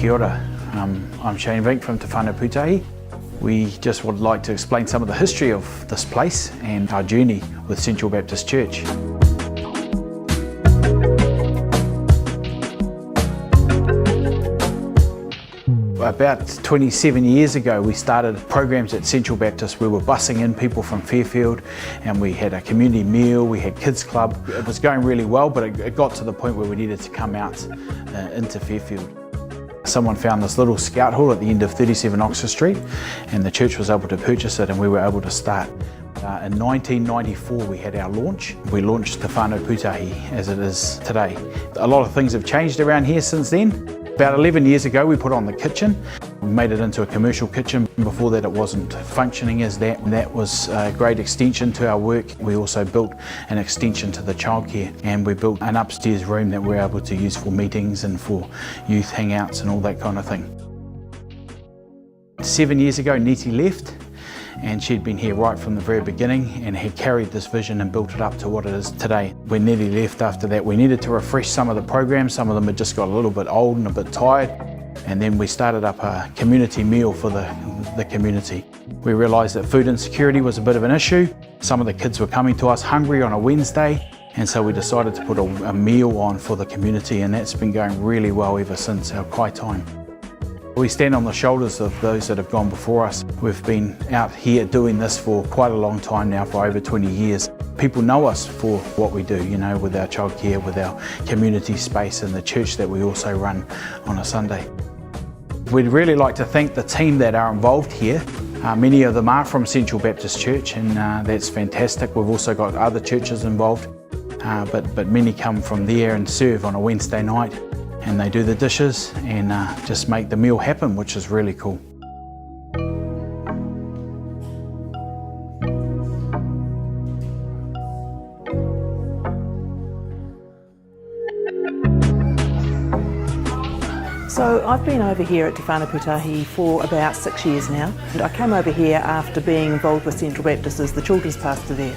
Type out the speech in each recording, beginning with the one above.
Kia ora. I'm Shane Vink from Te Whānau Pūtahi. We just would like to explain some of the history of this place and our journey with Central Baptist Church. About 27 years ago we started programs at Central Baptist. We were bussing in people from Fairfield and we had a community meal, we had kids club. It was going really well, but it got to the point where we needed to come out into Fairfield. Someone found this little scout hall at the end of 37 Oxford Street and the church was able to purchase it and we were able to start. In 1994 we had our launch. We launched Te Whānau Pūtahi as it is today. A lot of things have changed around here since then. About 11 years ago we put on the kitchen. We made it into a commercial kitchen. Before that it wasn't functioning as that, and that was a great extension to our work. We also built an extension to the childcare and we built an upstairs room that we're able to use for meetings and for youth hangouts and all that kind of thing. 7 years ago Niti left and she'd been here right from the very beginning and had carried this vision and built it up to what it is today. When Niti left after that we needed to refresh some of the programs. Some of them had just got a little bit old and a bit tired, and then we started up a community meal for the community. We realised that food insecurity was a bit of an issue. Some of the kids were coming to us hungry on a Wednesday, and so we decided to put a meal on for the community, and that's been going really well ever since our kai time. We stand on the shoulders of those that have gone before us. We've been out here doing this for quite a long time now, for over 20 years. People know us for what we do, you know, with our childcare, with our community space and the church that we also run on a Sunday. We'd really like to thank the team that are involved here. Many of them are from Central Baptist Church and that's fantastic. We've also got other churches involved, but many come from there and serve on a Wednesday night. And they do the dishes and just make the meal happen, which is really cool. So I've been over here at Te Whānau Pūtahi for about 6 years now. And I came over here after being involved with Central Baptist as the children's pastor there.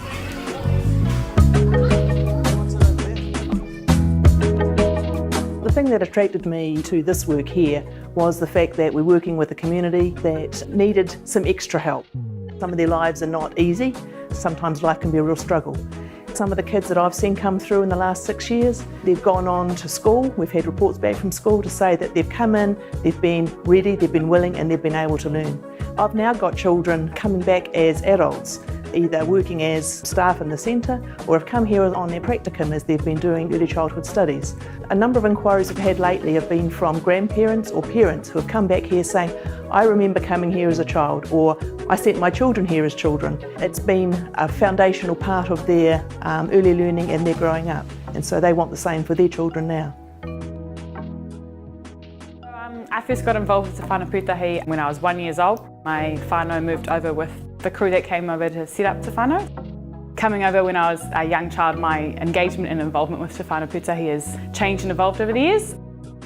The thing that attracted me to this work here was the fact that we're working with a community that needed some extra help. Some of their lives are not easy. Sometimes life can be a real struggle. Some of the kids that I've seen come through in the last 6 years, they've gone on to school. We've had reports back from school to say that they've come in, they've been ready, they've been willing, and they've been able to learn. I've now got children coming back as adults, either working as staff in the centre or have come here on their practicum as they've been doing early childhood studies. A number of inquiries I've had lately have been from grandparents or parents who have come back here saying, I remember coming here as a child, or I sent my children here as children. It's been a foundational part of their early learning and their growing up, and so they want the same for their children now. I first got involved with Te Whānau Pūtahi when I was 1 year old. My whānau moved over with the crew that came over to set up Te Whānau. Coming over when I was a young child, my engagement and involvement with Te Whānau Pūtahi has changed and evolved over the years.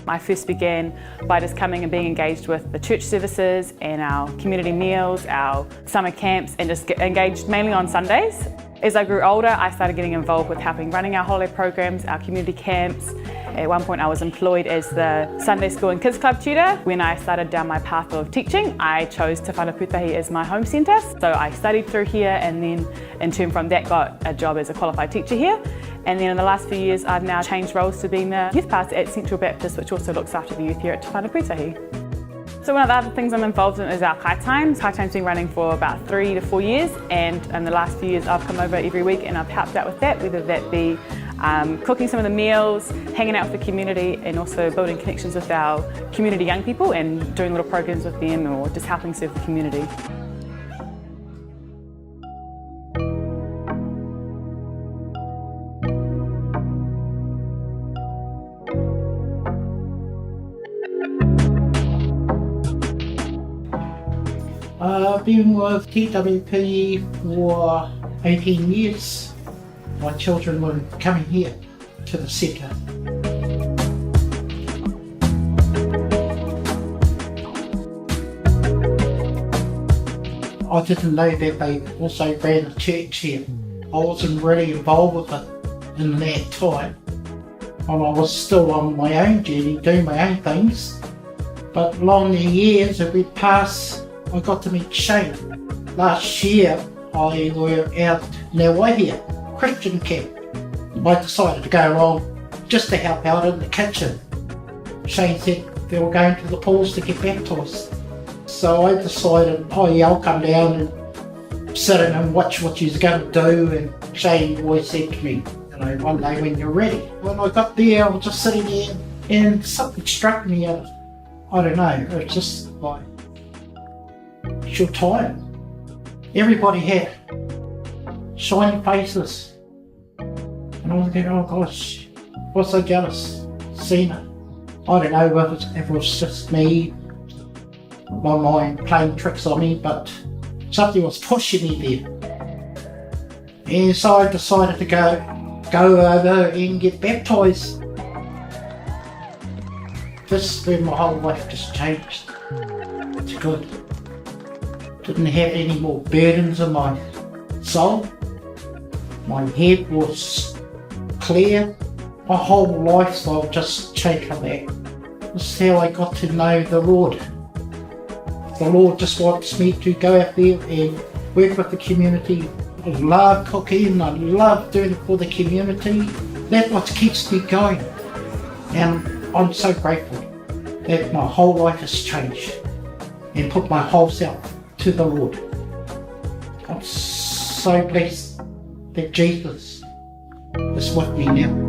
I first began by just coming and being engaged with the church services and our community meals, our summer camps, and just get engaged mainly on Sundays. As I grew older, I started getting involved with helping running our holiday programs, our community camps. At one point I was employed as the Sunday school and kids club tutor. When I started down my path of teaching, I chose Te Whānau Pūtahi as my home centre. So I studied through here and then in turn from that got a job as a qualified teacher here. And then in the last few years I've now changed roles to being the youth pastor at Central Baptist, which also looks after the youth here at Te Whānau Pūtahi. So one of the other things I'm involved in is our kai time. Kai time's been running for about 3 to 4 years, and in the last few years I've come over every week and I've helped out with that, whether that be cooking some of the meals, hanging out with the community, and also building connections with our community young people and doing little programs with them or just helping serve the community. I've been with TWP for 18 years. My children were coming here to the centre. I didn't know that they also ran a church here. I wasn't really involved with it in that time. And I was still on my own journey, doing my own things. But along the years that we passed, I got to meet Shane. Last year, I were out in our Waihia Christian camp. I decided to go along just to help out in the kitchen. Shane said they were going to the pools to get baptised. So I decided, I'll come down and sit in and watch what she's going to do. And Shane always said to me, one day when you're ready. When I got there, I was just sitting there and something struck me out. I don't know, it's just like, it's your time. Everybody had shiny faces. And I was thinking, oh gosh, I was so jealous seeing it. I don't know if it was just me, my mind playing tricks on me, but something was pushing me there. And so I decided to go over and get baptised. This is when my whole life just changed. It's good. Didn't have any more burdens in my soul. My head was clear. My whole lifestyle just changed from that. This is how I got to know the Lord. The Lord just wants me to go out there and work with the community. I love cooking, I love doing it for the community. That's what keeps me going. And I'm so grateful that my whole life has changed and put my whole self to the Lord. I'm so blessed that Jesus is with me now.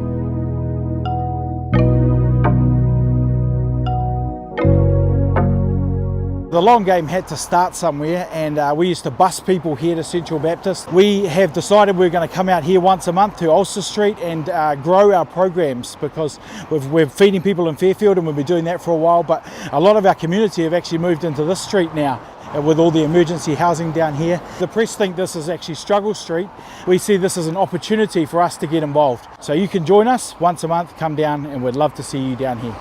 The long game had to start somewhere, and we used to bus people here to Central Baptist. We have decided we're going to come out here once a month to Ulster Street and grow our programs, because we're feeding people in Fairfield and we've been doing that for a while, but a lot of our community have actually moved into this street now with all the emergency housing down here. The press think this is actually Struggle Street. We see this as an opportunity for us to get involved. So you can join us once a month, come down, and we'd love to see you down here.